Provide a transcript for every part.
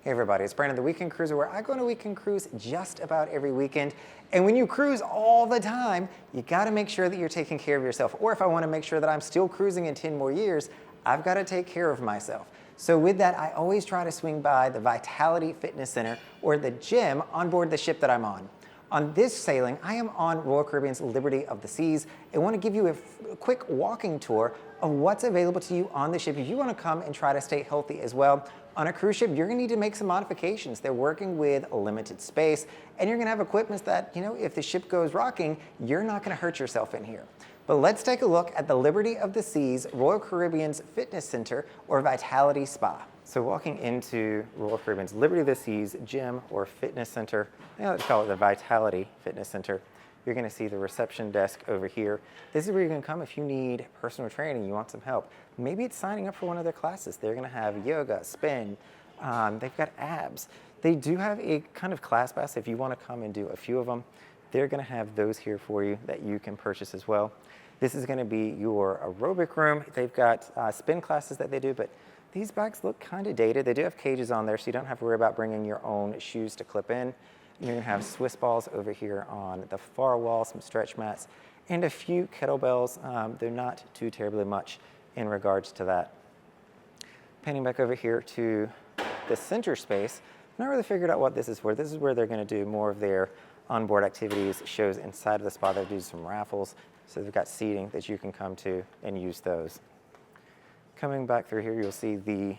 Hey everybody, it's Brandon, the Weekend Cruiser, where I go on a weekend cruise just about every weekend. And when you cruise all the time, you gotta make sure that you're taking care of yourself. Or if I wanna make sure that I'm still cruising in 10 more years, I've gotta take care of myself. So with that, I always try to swing by the Vitality Fitness Center or the gym on board the ship that I'm on. On this sailing, I am on Royal Caribbean's Liberty of the Seas. I want to give you a quick walking tour of what's available to you on the ship if you want to come and try to stay healthy as well. On a cruise ship, you're going to need to make some modifications. They're working with a limited space, and you're going to have equipment that, if the ship goes rocking, you're not going to hurt yourself in here. But let's take a look at the Liberty of the Seas Royal Caribbean's Fitness Center or Vitality Spa. So walking into Royal Caribbean's Liberty of the Seas Gym or Fitness Center, let's call it the Vitality Fitness Center, you're going to see the reception desk over here. This is where you're going to come if you need personal training, you want some help. Maybe it's signing up for one of their classes. They're going to have yoga, spin, they've got abs. They do have a kind of class pass if you want to come and do a few of them. They're going to have those here for you that you can purchase as well. This is going to be your aerobic room. They've got spin classes that they do, but these bikes look kind of dated. They do have cages on there, so you don't have to worry about bringing your own shoes to clip in. You're going to have Swiss balls over here on the far wall, some stretch mats, and a few kettlebells. They're not too terribly much in regards to that. Panning back over here to the center space, I've not really figured out what this is for. This is where they're going to do more of their onboard activities, shows inside of the spa. They'll do some raffles, so they've got seating that you can come to and use those. Coming back through here, you'll see the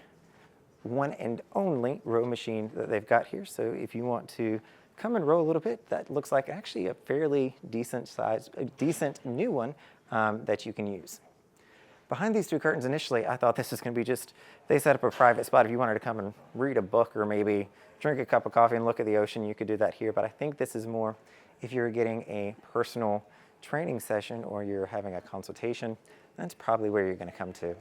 one and only row machine that they've got here. So if you want to come and row a little bit, that looks like actually a fairly decent size, a decent new one that you can use. Behind these two curtains, initially, I thought this was going to be just, they set up a private spot. If you wanted to come and read a book or maybe drink a cup of coffee and look at the ocean, you could do that here. But I think this is more if you're getting a personal training session or you're having a consultation, that's probably where you're going to come to.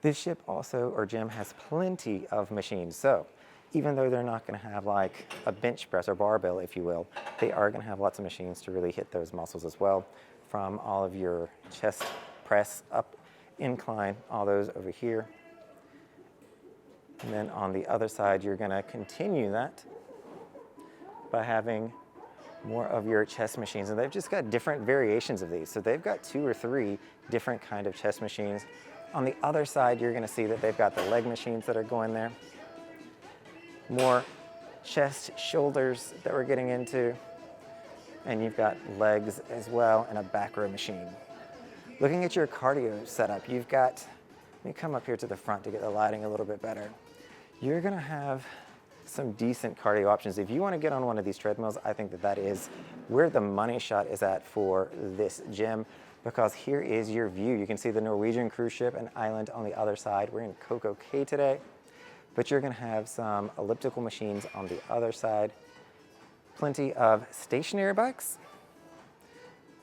This ship also, or gym, has plenty of machines. So even though they're not going to have like a bench press or barbell, if you will, they are going to have lots of machines to really hit those muscles as well, from all of your chest press, up, incline, all those over here. And then on the other side, you're going to continue that by having more of your chest machines. And they've just got different variations of these. So they've got 2 or 3 different kind of chest machines. On the other side, you're going to see that they've got the leg machines that are going there. More chest, shoulders that we're getting into. And you've got legs as well and a back row machine. Looking at your cardio setup, you've got, let me come up here to the front to get the lighting a little bit better. You're going to have some decent cardio options. If you want to get on one of these treadmills, I think that that is where the money shot is at for this gym, because here is your view. You can see the Norwegian cruise ship and island on the other side. We're in Coco Cay today, but you're going to have some elliptical machines on the other side, plenty of stationary bikes,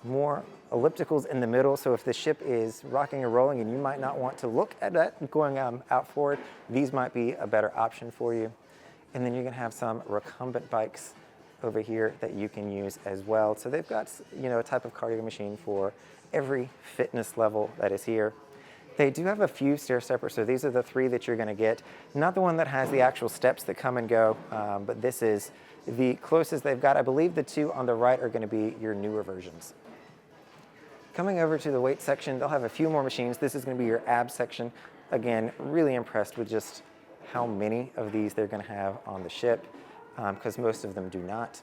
more ellipticals in the middle. So if the ship is rocking or rolling and you might not want to look at that going out forward, these might be a better option for you. And then you're going to have some recumbent bikes over here that you can use as well. So they've got, a type of cardio machine for every fitness level that is here. They do have a few stair steppers, so these are the 3 that you're going to get. Not the one that has the actual steps that come and go, but this is the closest they've got. I believe the 2 on the right are going to be your newer versions. Coming over to the weight section, they'll have a few more machines. This is going to be your abs section. Again, really impressed with just how many of these they're going to have on the ship, because most of them do not.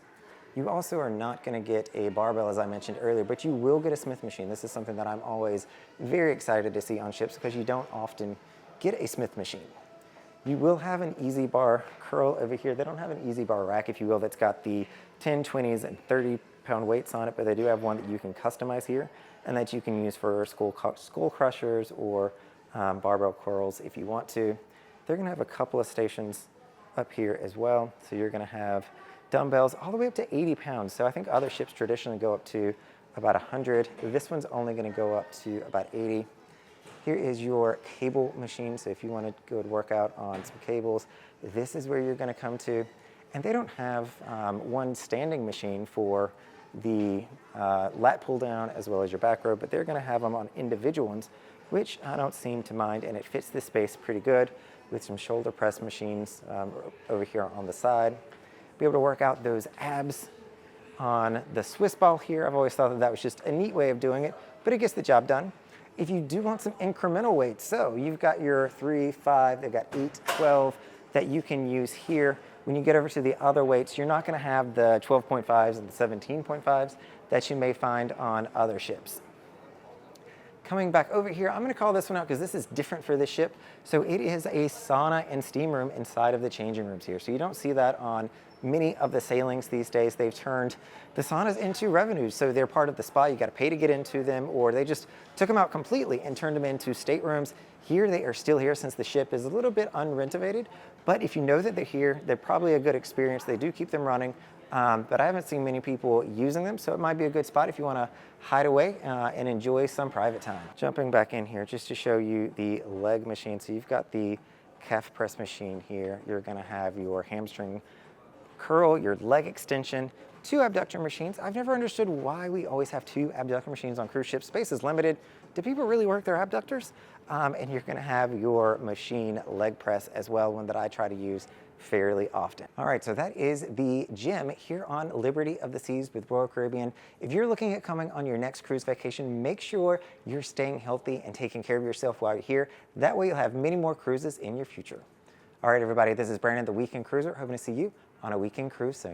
You also are not going to get a barbell, as I mentioned earlier, but you will get a Smith machine. This is something that I'm always very excited to see on ships, because you don't often get a Smith machine. You will have an easy bar curl over here. They don't have an easy bar rack, if you will, that's got the 10, 20s, and 30-pound weights on it, but they do have one that you can customize here and that you can use for skull crushers or barbell curls if you want to. They're going to have a couple of stations up here as well. So you're going to have dumbbells all the way up to 80 pounds. So I think other ships traditionally go up to about 100. This one's only going to go up to about 80. Here is your cable machine. So if you want to go and work out on some cables, this is where you're going to come to. And they don't have one standing machine for the lat pull down as well as your back row, but they're going to have them on individual ones, which I don't seem to mind, and it fits this space pretty good. with some shoulder press machines over here on the side. Be able to work out those abs on the Swiss ball here. I've always thought that that was just a neat way of doing it, but it gets the job done. If you do want some incremental weights, so you've got your 3, 5, they've got 8, 12 that you can use here. When you get over to the other weights, you're not going to have the 12.5s and the 17.5s that you may find on other ships. Coming back over here, I'm going to call this one out because this is different for this ship. So it is a sauna and steam room inside of the changing rooms here. So you don't see that on many of the sailings these days. They've turned the saunas into revenues. So they're part of the spa. You got to pay to get into them, or they just took them out completely and turned them into staterooms. Here they are still here since the ship is a little bit unrenovated. But if you know that they're here, they're probably a good experience. They do keep them running. But I haven't seen many people using them, so it might be a good spot if you want to hide away and enjoy some private time. Jumping back in here just to show you the leg machine. So you've got the calf press machine here. You're going to have your hamstring curl, your leg extension, 2 abductor machines. I've never understood why we always have 2 abductor machines on cruise ships. Space is limited. Do people really work their abductors? And you're going to have your machine leg press as well, one that I try to use fairly often. All right, so that is the gym here on Liberty of the Seas with Royal Caribbean. If you're looking at coming on your next cruise vacation, make sure you're staying healthy and taking care of yourself while you're here. That way you'll have many more cruises in your future. All right, everybody, this is Brandon, the Weekend Cruiser, hoping to see you on a weekend cruise soon.